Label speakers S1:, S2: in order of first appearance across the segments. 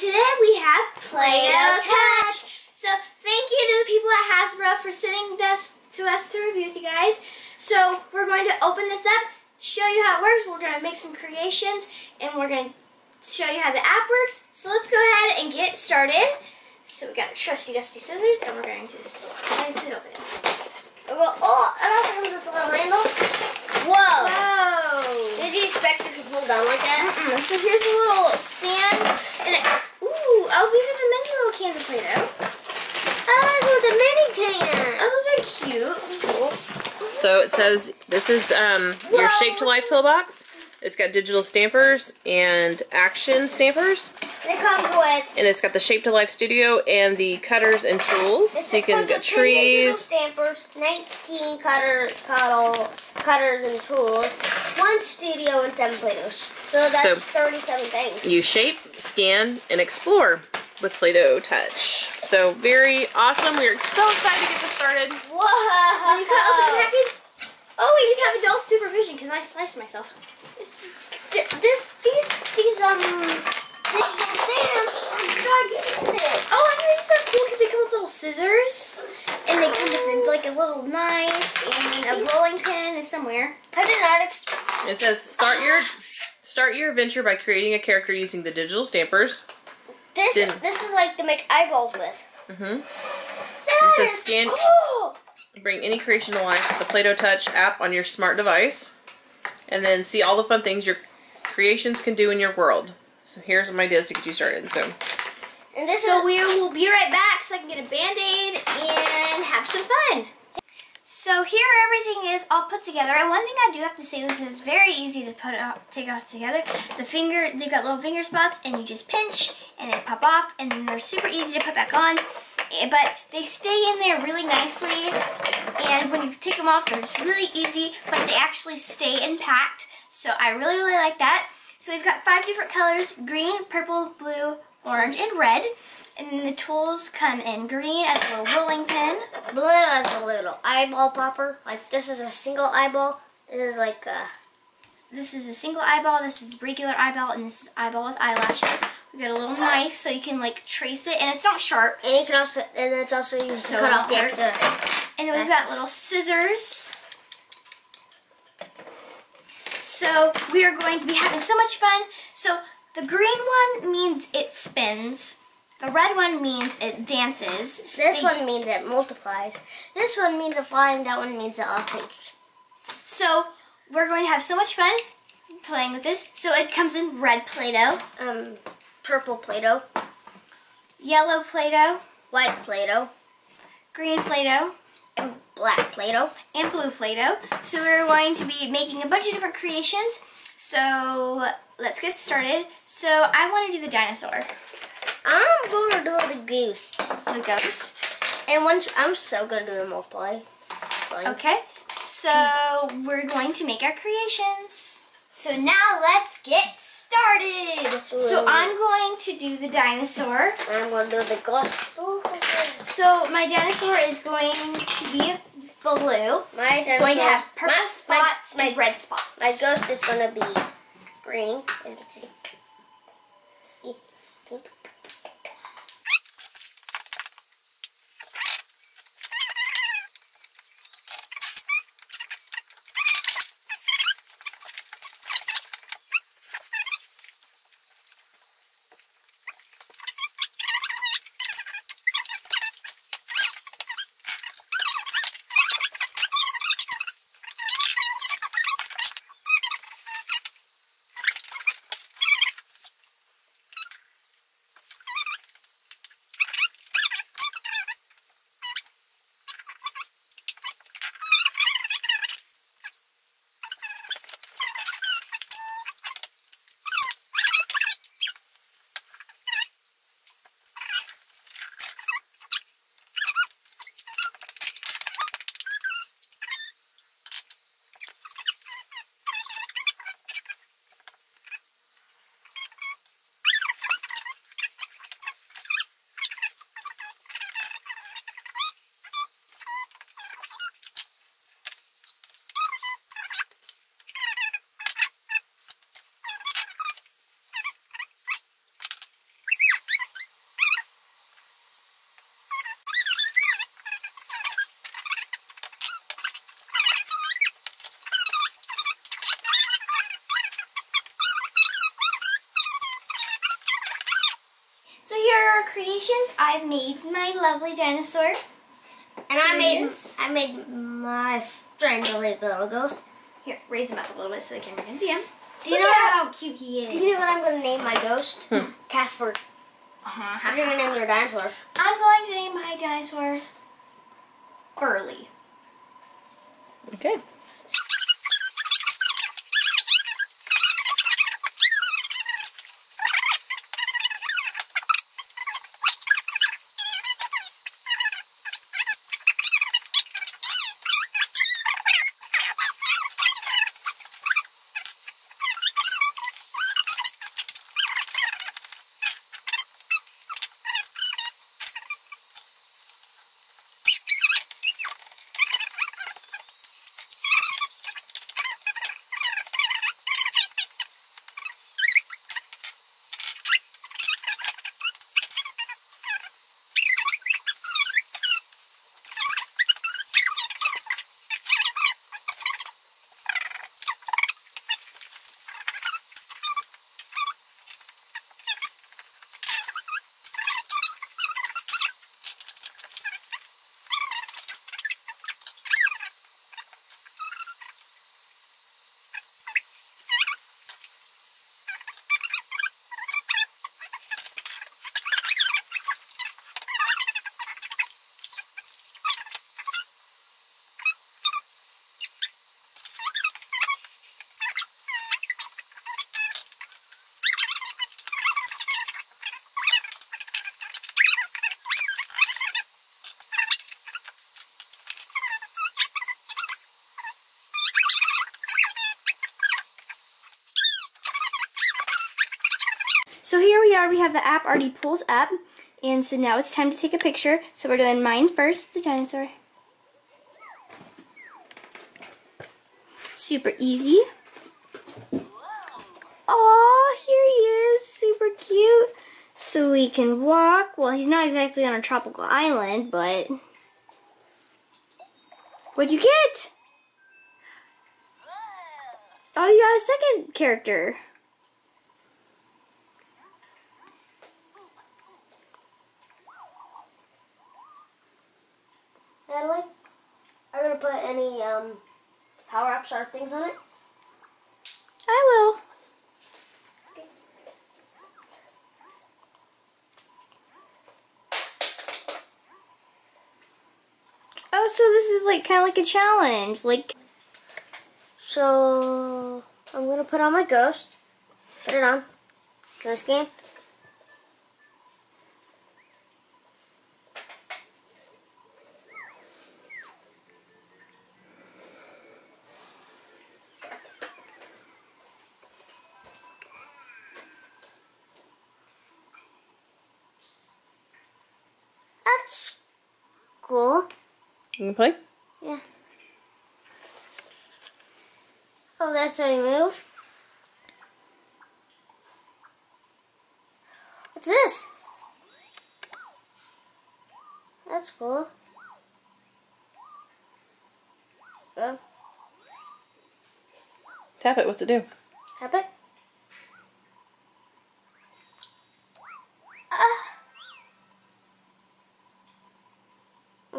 S1: today we have Play-Doh Touch. So thank you to the people at Hasbro for sending this to us to review with you guys. So we're going to open this up, show you how it works. We're going to make some creations, and we're going to show you how the app works. So let's go ahead and get started. So we got our trusty dusty scissors, and we're going to slice it open.
S2: Oh, and also comes with a little handle. Whoa!
S1: Whoa!
S2: Did you expect it to pull down like that?
S1: So here's a little stand, and ooh, oh, these are the mini little cans of Play-Doh.
S2: I love the mini can.
S1: Oh, those are cute. Cool.
S3: So it says this is your Shape to Life toolbox. It's got digital stampers and action stampers.
S2: They come with.
S3: And it's got the Shape to Life Studio and the cutters and tools. So you can get trees.
S2: Stampers, 19 cutters and tools, 1 studio, and 7 Play-Dohs. So that's 37 things.
S3: You shape, scan, and explore with Play-Doh Touch. So very awesome. We're so excited to get this started.
S2: Whoa!
S1: When you cut open the package, oh, we just have adult supervision because I sliced myself.
S2: These digital stamps are gigantic.
S1: Oh, and these are cool because they come with little scissors, and they come with like a little knife and a rolling pin is somewhere.
S2: I did not expect.
S3: It says start your adventure by creating a character using the digital stampers.
S2: This is like to make eyeballs with.
S3: It
S2: That
S3: says
S2: is
S3: scan.
S2: cool.
S3: Bring any creation to life with the Play-Doh Touch app on your smart device, and then see all the fun things your creations can do in your world. So here's some ideas to get you started. So
S1: we will be right back so I can get a Band-Aid and have some fun. So here everything is all put together, and one thing I do have to say is it's very easy to take it off together. They've got little finger spots, and you just pinch and they pop off, and then they're super easy to put back on. But they stay in there really nicely, and when you take them off, they're just really easy, but they actually stay intact. So I really, really like that. So we've got 5 different colors: green, purple, blue, orange, and red. And then the tools come in green as a little rolling pin.
S2: Blue as a little eyeball popper. Like this is a single eyeball. This is like
S1: This is a single eyeball, this is a regular eyeball, and this is eyeball with eyelashes. We got a little knife so you can like trace it, and it's not sharp.
S2: and you can also it's also used to cut off the extra.
S1: And then we've got little scissors. So we are going to be having so much fun. So the green one means it spins. The red one means it dances.
S2: This one means it multiplies. This one means it flies, and that one means it all takes.
S1: So we're going to have so much fun playing with this. So it comes in red Play-Doh,
S2: Purple Play-Doh,
S1: yellow Play-Doh,
S2: white Play-Doh,
S1: green Play-Doh,
S2: and black Play-Doh,
S1: and blue Play-Doh. So we're going to be making a bunch of different creations. So let's get started. So I want to do the dinosaur.
S2: I'm gonna do the goose.
S1: The ghost.
S2: And I'm so gonna do the multiply.
S1: Okay, so we're going to make our creations. So now let's get started. So I'm going to do the dinosaur.
S2: I'm gonna do the ghost.
S1: So my dinosaur is going to be blue.
S2: My dinosaur
S1: It's going to have purple spots and red spots.
S2: My ghost is gonna be green. As you can see.
S1: creations. I've made my lovely dinosaur.
S2: And I made my friend a little ghost.
S1: Here, raise him up a little bit so the camera can see him.
S2: Do you know how cute he is? Do you know what I'm going to name my ghost? Casper. How are you going to name your dinosaur?
S1: I'm going to name my dinosaur Burly.
S3: Okay.
S1: So here we are, we have the app already pulled up, and so now it's time to take a picture. So we're doing mine first, the dinosaur. Super easy. Aw, here he is, super cute. So we can walk. Well, he's not exactly on a tropical island, but... What'd you get? Oh, you got a second character.
S2: Natalie, are you going to put any power-ups or things on it?
S1: I will.
S2: Okay.
S1: Oh, so this is like kind of like a challenge, like.
S2: So I'm going to put on my ghost. Put it on. Can I scan? That's cool.
S3: You can play?
S2: Yeah. Oh, that's how you move. What's this? That's cool. Good.
S3: Tap it. What's it do?
S2: Tap it.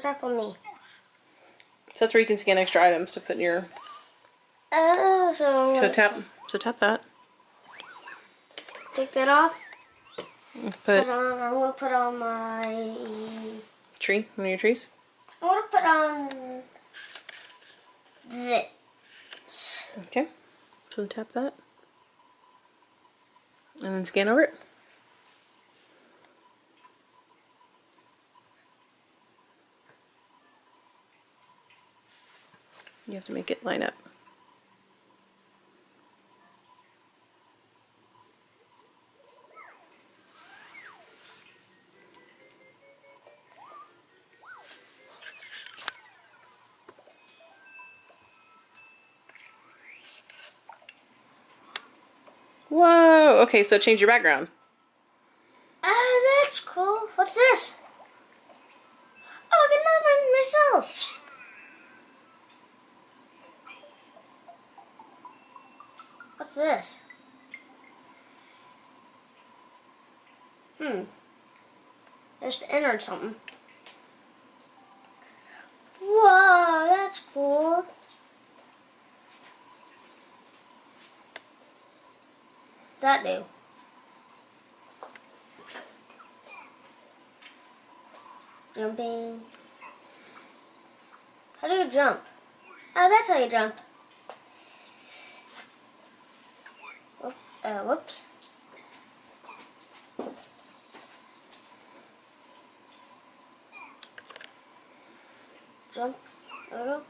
S2: Tap on me.
S3: So that's where you can scan extra items to put in your.
S2: Oh, so I'm
S3: So tap that.
S2: take that off.
S3: Put
S2: on. I'm gonna put on my.
S3: tree. One of your trees.
S2: I'm gonna put on this.
S3: Okay. So tap that. And then scan over it. You have to make it line up. Whoa! Okay, so change your background.
S2: Ah, that's cool. What's this? Oh, I can another one myself. What's this? Just entered something. Whoa, that's cool. What's that do? Jumping. How do you jump? Oh, that's how you jump. Whoops. Jump. There we go.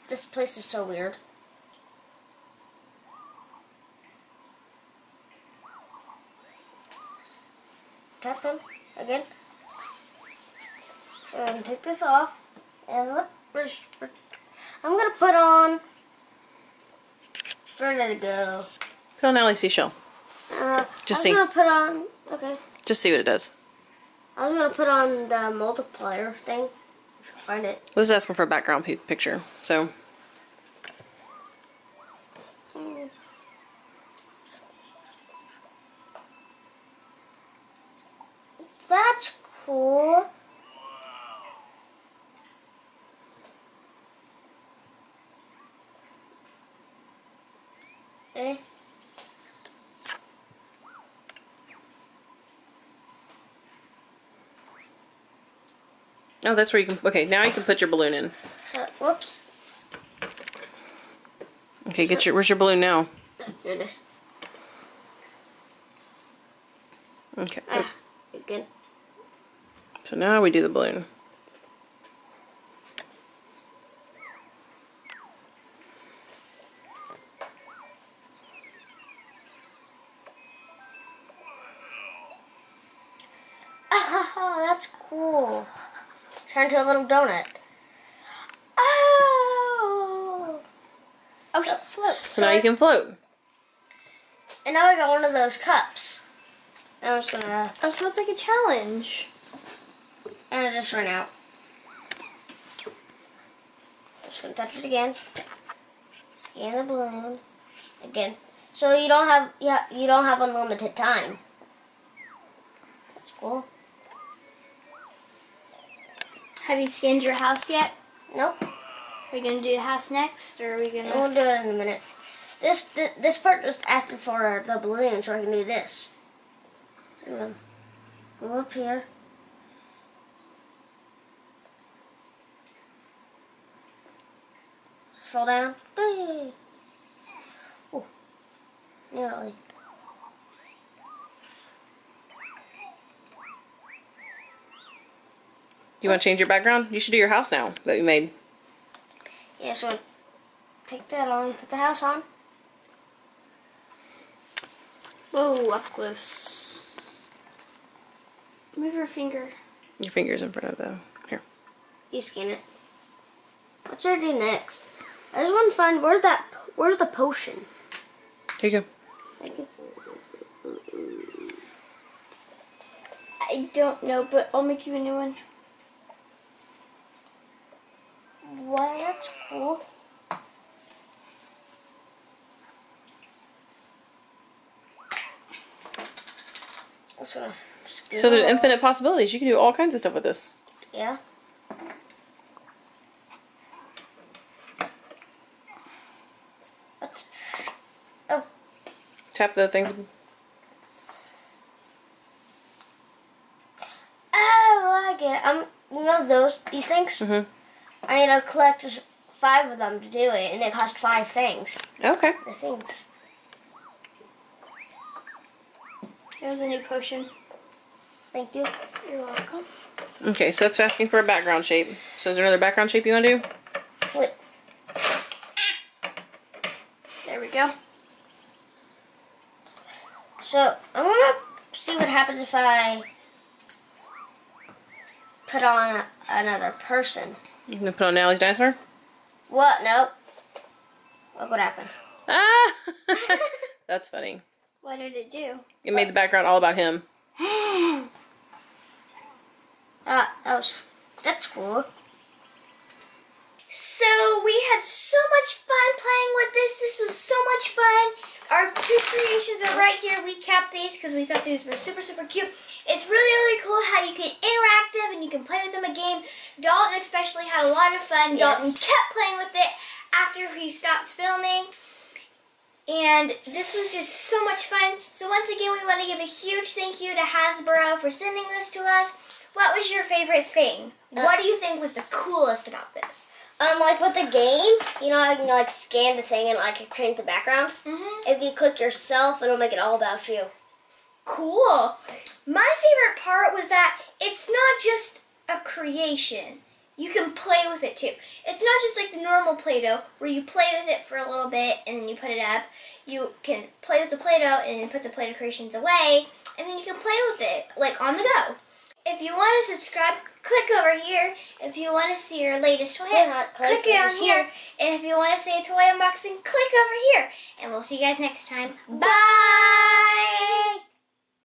S2: This place is so weird. Tap him again. So I'm gonna take this off, and what? I'm gonna put on. Where did it go?
S3: Put on Allie's seashell. Just see.
S2: I was gonna put on. Okay.
S3: Just see what it does.
S2: I was gonna put on the multiplier thing. Find it.
S3: This is asking for a background picture, so.
S2: That's cool. Okay.
S3: Oh, that's where you can. Okay, now you can put your balloon in.
S2: So, whoops.
S3: Okay, where's your balloon now?
S2: Here it is.
S3: Okay.
S2: Good.
S3: So now we do the balloon.
S2: Oh, that's cool. Turn into a little donut.
S1: Oh! Okay, float.
S3: So now you can float.
S2: And now I got one of those cups. And I'm just gonna.
S1: Oh, so it's like a challenge.
S2: And I just ran out. Just gonna touch it again. Scan the balloon again. So you don't have unlimited time. That's cool.
S1: Have you scanned your house yet?
S2: Nope.
S1: Are we gonna do the house next, or are we gonna?
S2: We'll do it in a minute. This part just asking for the balloon, so I can do this. Go up here. Fall down. Hey. Oh, nearly.
S3: Do you want to change your background? You should do your house now that you made.
S2: Yeah, so take that on, put the house on.
S1: Whoa, up close. Move your finger.
S3: Your finger's in front of the. Here.
S2: You scan it. What should I do next? I just want to find where's the potion?
S3: Here you go.
S2: Thank you.
S1: I don't know, but I'll make you a new one.
S2: Wow, that's cool.
S3: So there's infinite possibilities. You can do all kinds of stuff with this.
S2: Yeah. Oh.
S3: Tap the things.
S2: Oh, I get it. You know these things?
S3: Mm-hmm.
S2: I need to collect just 5 of them to do it, and it costs 5 things.
S3: Okay.
S2: The things.
S1: There's a new potion.
S2: Thank you.
S1: You're welcome.
S3: Okay, so that's asking for a background shape. So is there another background shape you want to do?
S2: Wait.
S1: There we go.
S2: So, I'm going to see what happens if I put on another person.
S3: You gonna put on Allie's dinosaur?
S2: What? Nope. Look what happened.
S3: Ah! That's funny.
S1: What did it do?
S3: It made the background all about him.
S2: That's cool.
S1: So we had so much fun playing with this. This was so much fun. Our two creations are right here. We kept these because we thought these were super, super cute. It's really, really cool how you can interact them and you can play with them a game. Dalton especially had a lot of fun.
S2: Yes.
S1: Dalton kept playing with it after he stopped filming. And this was just so much fun. So once again, we want to give a huge thank you to Hasbro for sending this to us. What was your favorite thing? What do you think was the coolest about this?
S2: Like with the game, you know, I can like scan the thing and like change the background. If you click yourself, it'll make it all about you.
S1: Cool. My favorite part was that it's not just a creation. You can play with it too. It's not just like the normal Play-Doh where you play with it for a little bit and then you put it up. You can play with the Play-Doh and then put the Play-Doh creations away and then you can play with it like on the go. If you want to subscribe, click over here. If you want to see your latest toy, click down here. And if you want to see a toy unboxing, click over here. And we'll see you guys next time. Bye!